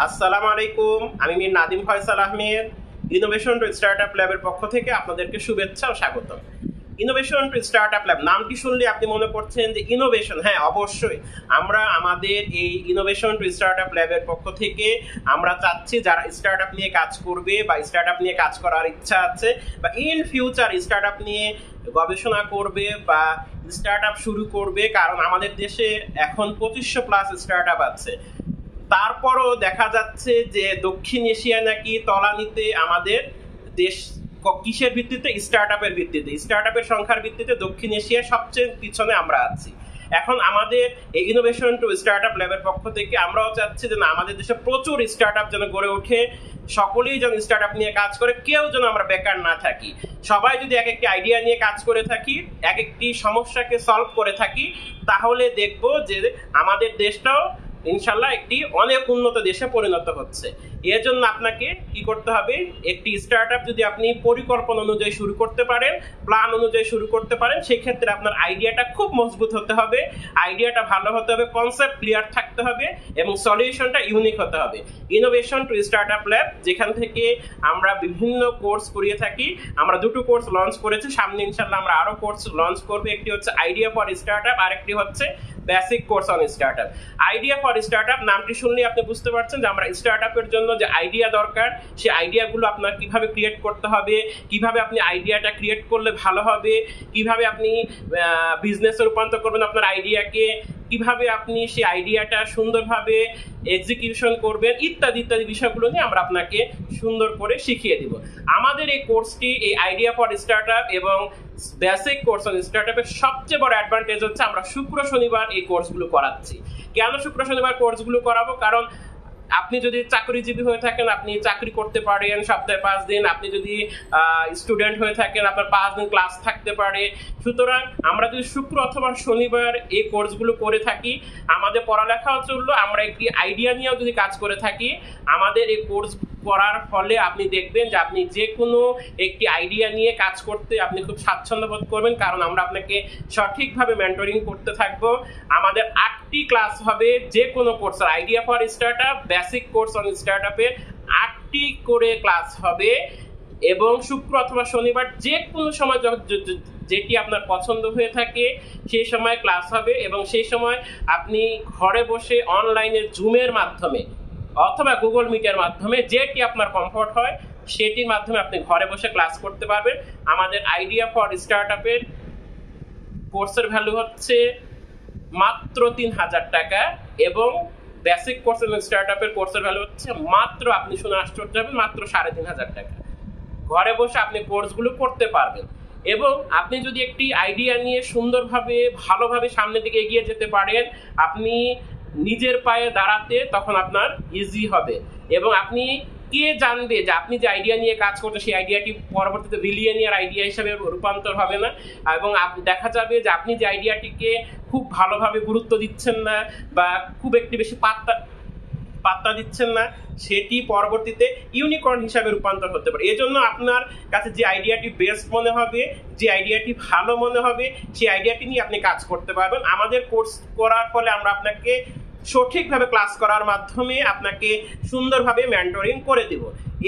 আসসালামু আলাইকুম, আমি Mir Nadim Faisal Ahmed. Innovation to startup ল্যাবের পক্ষ থেকে আপনাদেরকে শুভেচ্ছা ও স্বাগত। ইনোভেশন টু স্টার্টআপ ল্যাব নামটি শুনলে আপনি মনে করছেন যে ইনোভেশন। হ্যাঁ, অবশ্যই আমরা আমাদের এই ইনোভেশন টু স্টার্টআপ ল্যাবের পক্ষ থেকে আমরা চাচ্ছি যারা স্টার্টআপ নিয়ে কাজ করবে বা স্টার্টআপ নিয়ে কাজ করার ইচ্ছা আছে বা ইন ফিউচার স্টার্টআপ নিয়ে গবেষণা করবে বা স্টার্টআপ শুরু করবে, কারণ আমাদের দেশে এখন 2500+ স্টার্টআপ আছে। তারপরও দেখা যাচ্ছে যে দক্ষিণ এশিয়া নাকি তলানিতে আমাদের দেশ। কিসের ভিত্তিতে? স্টার্টআপের ভিত্তিতে। স্টার্টআপের সংখ্যার ভিত্তিতে দক্ষিণ এশিয়া সবচেয়ে পিছনে আমরা আছি। এখন আমাদের এই ইনোভেশন টু স্টার্টআপ ল্যাবের পক্ষ থেকে আমরাও চাচ্ছি যে না, আমাদের দেশে প্রচুর স্টার্টআপ যেন গড়ে ওঠে, সকলেই যেন স্টার্টআপ নিয়ে কাজ করে, কেউ যেন আমরা বেকার না থাকি। সবাই যদি এক একটি আইডিয়া নিয়ে কাজ করে থাকি, এক একটি সমস্যাকে সলভ করে থাকি, তাহলে দেখব যে আমাদের দেশটাও ইনশাল্লাহ একটি অনেক উন্নত দেশে পরিণত হচ্ছে। এর জন্য আপনাকে কি করতে হবে? একটি স্টার্টআপ যদি আপনি পরিকল্পনা অনুযায়ী শুরু করতে পারেন, প্ল্যান অনুযায়ী শুরু করতে পারেন, সেই ক্ষেত্রে আপনার আইডিয়াটা খুব মজবুত হতে হবে, আইডিয়াটা ভালো হতে হবে, কনসেপ্ট ক্লিয়ার থাকতে হবে এবং সলিউশনটা ইউনিক হতে হবে। ইনোভেশন টু স্টার্টআপ ল্যাব, যেখান থেকে আমরা বিভিন্ন কোর্স করিয়ে থাকি। আমরা দুটো কোর্স লঞ্চ করেছি, সামনে ইনশাল্লাহ আমরা আরো কোর্স লঞ্চ করবো। একটি হচ্ছে আইডিয়া ফর স্টার্টআপ, আর একটি হচ্ছে basic course on startup. Idea for startup নামটি শুনলে আপনি বুঝতে পারছেন যে আমরা স্টার্টআপের জন্য যে আইডিয়া দরকার, সেই আইডিয়াগুলো আপনার কিভাবে ক্রিয়েট করতে হবে, কিভাবে আপনি আইডিয়াটা ক্রিয়েট করলে ভালো হবে, কিভাবে আপনি বিজনেসে রূপান্তর করবেন আপনার আইডিয়াকে, কিভাবে আপনি সেই আইডিয়াটা সুন্দরভাবে এক্সিকিউশন করবেন, ইত্যাদি ইত্যাদি বিষয়গুলো নিয়ে আমরা আপনাকে সুন্দর করে শিখিয়ে দিব। আমাদের এই কোর্সটি, এই আইডিয়া ফর স্টার্টআপ এবং বেসিক কোর্স অন স্টার্টআপের সবচেয়ে বড় অ্যাডভান্টেজ হচ্ছে আমরা শুক্র শনিবার এই কোর্সগুলো করাচ্ছি। কেন শুক্র শনিবার কোর্সগুলো করাবো? কারণ আপনি যদি চাকরিজীবী হয়ে থাকেন, আপনি চাকরি করতে পারেন সপ্তাহে 5 দিন। আপনি যদি স্টুডেন্ট হয়ে থাকেন, আপনার 5 দিন ক্লাস থাকতে পারে। সুতরাং আমরা যদি শুক্র অথবা শনিবার এই কোর্সগুলো করে থাকি, আমাদের পড়ালেখাও চললো, আমরা একটি আইডিয়া নিয়েও যদি কাজ করে থাকি, আমাদের এই কোর্স করার ফলে আপনি দেখবেন যে আপনি যে কোনো একটি আইডিয়া নিয়ে কাজ করতে আপনি খুব স্বাচ্ছন্দ্য বোধ করবেন, কারণ আমরা আপনাকে সঠিকভাবে মেন্টরিং করতে থাকবো। আমাদের 8টি ক্লাস হবে যে কোনো কোর্সের, idea for startup, basic course on স্টার্টআপের 8টি করে ক্লাস হবে এবং শুক্র অথবা শনিবার যে কোনো সময় যেটি আপনার পছন্দ হয়ে থাকে সেই সময় ক্লাস হবে এবং সেই সময় আপনি ঘরে বসে অনলাইনে জুমের মাধ্যমে অথবা গুগল মিটের মাধ্যমে যেটি আপনার কমফোর্ট হয় সেটির মাধ্যমে আপনি ঘরে বসে ক্লাস করতে পারবেন। আমাদের আইডিয়া ফর স্টার্টআপের কোর্সের ভ্যালু হচ্ছে মাত্র 3000 টাকা এবং বেসিক কোর্স এবং স্টার্টআপের কোর্সের ভ্যালু হচ্ছে মাত্র, আপনি শুনে আশ্চর্য হবেন, মাত্র 3500 টাকা। ঘরে বসে আপনি কোর্সগুলো করতে পারবেন এবং আপনি যদি একটি আইডিয়া নিয়ে সুন্দরভাবে ভালোভাবে সামনের দিকে এগিয়ে যেতে পারেন, আপনি নিজের পায়ে দাঁড়াতে তখন আপনার ইজি হবে এবং আপনি কে জানবে যে আপনি যে আইডিয়া নিয়ে কাজ করছেন সেই আইডিয়াটি পরবর্তীতে বিলিয়নিয়ার আইডিয়া হিসেবে রূপান্তর হবে না এবং দেখা যাবে যে আপনি যে আইডিয়াটিকে খুব ভালোভাবে গুরুত্ব দিচ্ছেন না বা খুব একটি বেশি পাত্তা দিচ্ছেন না, সেটি পরবর্তীতে ইউনিকর্ন হিসাবে রূপান্তর হতে পারে। এজন্য আপনার কাছে যে আইডিয়াটি বেস্ট মনে হবে, যে আইডিয়াটি ভালো মনে হবে, সেই আইডিয়াটি নিয়ে আপনি কাজ করতে পারবেন। আমাদের কোর্স করার ফলে আমরা আপনাকে সঠিকভাবে ক্লাস করার মাধ্যমে আপনাকে সুন্দরভাবে মেন্টরিং করে দেব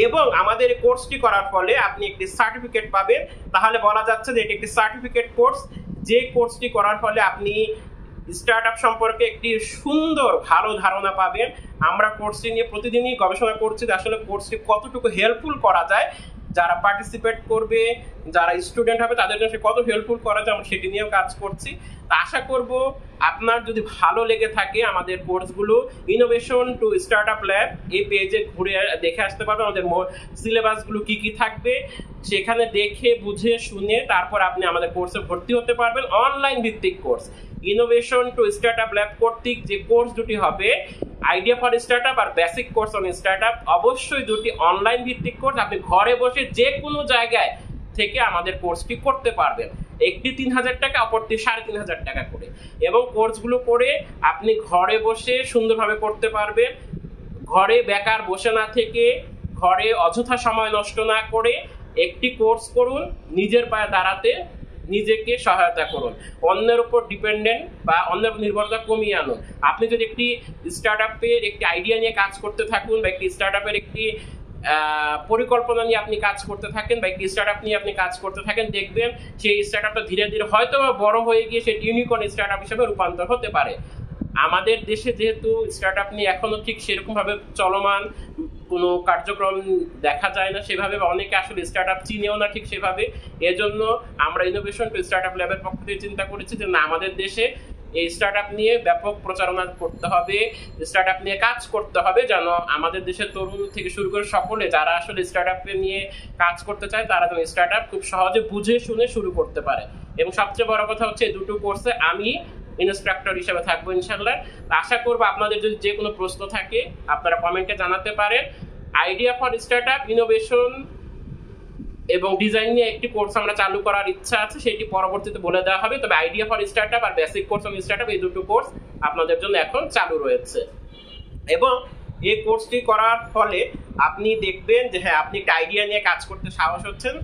এবং আমাদের এই কোর্সটি করার ফলে আপনি একটি সার্টিফিকেট পাবেন। তাহলে বলা যাচ্ছে যে এটি একটি সার্টিফিকেট কোর্স, যে কোর্সটি করার ফলে আপনি স্টার্টআপ সম্পর্কে একটি সুন্দর ভালো ধারণা পাবেন। আমরা কোর্সটি নিয়ে প্রতিদিনই গবেষণা করছি যে আসলে কোর্সটি কতটুকু হেল্পফুল করা যায়, যারা পার্টিসিপেট করবে, যারা স্টুডেন্ট হবে তাদের জন্য কত হেল্পফুল করা যায়, আমরা সেটি নিয়েও কাজ করছি। তা আশা করব আপনার যদি ভালো লেগে থাকে আমাদের কোর্সগুলো, ইনোভেশন টু স্টার্টআপ ল্যাব এই পেজে ঘুরে দেখে আসতে পারবেন। আমাদের সিলেবাসগুলো কি কি থাকবে সেখানে দেখে বুঝে শুনে তারপর আপনি আমাদের কোর্সে ভর্তি হতে পারবেন। অনলাইন ভিত্তিক course, innovation to startup lab কর্তৃক যে কোর্স দুটি হবে, আইডিয়া ফর স্টার্টআপ আর বেসিক কোর্স অন স্টার্টআপ, অবশ্যই দুটি অনলাইন ভিত্তিক কোর্স। আপনি ঘরে বসে যে কোনো জায়গায় থেকে আমাদের কোর্সটি করতে পারবেন। একটি 3000 টাকা, অপরটি 3500 টাকা করে এবং কোর্সগুলো করে আপনি ঘরে বসে সুন্দরভাবে করতে পারবেন। ঘরে বেকার বসে না থেকে, ঘরে অযথা সময় নষ্ট না করে একটি কোর্স করুন নিজের পায়ে দাঁড়াতে নিজেকে সহায়তা করুন, অন্যের উপর ডিপেন্ডেন্ট বা অন্যের নির্ভরতা কমিয়ে আনুন। আপনি যদি একটি স্টার্ট আপের একটি আইডিয়া নিয়ে কাজ করতে থাকুন বা একটি স্টার্ট আপের একটি পরিকল্পনা নিয়ে আপনি কাজ করতে থাকেন বা একটি স্টার্ট আপ নিয়ে আপনি কাজ করতে থাকেন, দেখবেন সেই স্টার্ট আপটা ধীরে ধীরে হয়তো বড় হয়ে গিয়ে সেটি ইউনিকর্ন স্টার্ট আপ হিসেবে রূপান্তর হতে পারে। আমাদের দেশে যেহেতু স্টার্ট আপ নিয়ে এখনো ঠিক সেরকম ভাবে চলমান কোনো কার্যক্রম দেখা যায় না সেভাবে, বা অনেকে আসলে স্টার্ট আপ চিনেও না ঠিক সেভাবে, এজন্য আমরা ইনোভেশন টু স্টার্ট আপ ল্যাবের পক্ষ থেকে চিন্তা করেছি যে না, আমাদের দেশে এই স্টার্ট আপ নিয়ে ব্যাপক প্রচারণা করতে হবে, স্টার্ট আপ নিয়ে কাজ করতে হবে, যেন আমাদের দেশের তরুণ থেকে শুরু করে সকলে যারা আসলে স্টার্ট আপ নিয়ে কাজ করতে চায় তারা যেন স্টার্ট আপ খুব সহজে বুঝে শুনে শুরু করতে পারে। এবং সবচেয়ে বড় কথা হচ্ছে এই দুটো কোর্সে আমি ইনস্ট্রাক্টর হিসেবে থাকবো ইনশাল্লাহ। আশা করবো আপনাদের যদি যে কোনো প্রশ্ন থাকে আপনারা কমেন্টে জানাতে পারেন। Idea for start up, innovation এবং ডিজাইন নিয়ে একটি কোর্স আমরা চালু করার ইচ্ছা আছে, সেটি পরবর্তীতে বলে দেওয়া হবে। তবে আইডিয়া ফর স্টার্ট আপ আর basic course on start up এই দুটো কোর্স আপনাদের জন্য এখন চালু রয়েছে। এবং এই কোর্সটি করার ফলে আপনি দেখবেন যে হ্যাঁ, আপনি একটা আইডিয়া নিয়ে কাজ করতে সাহস হচ্ছেন,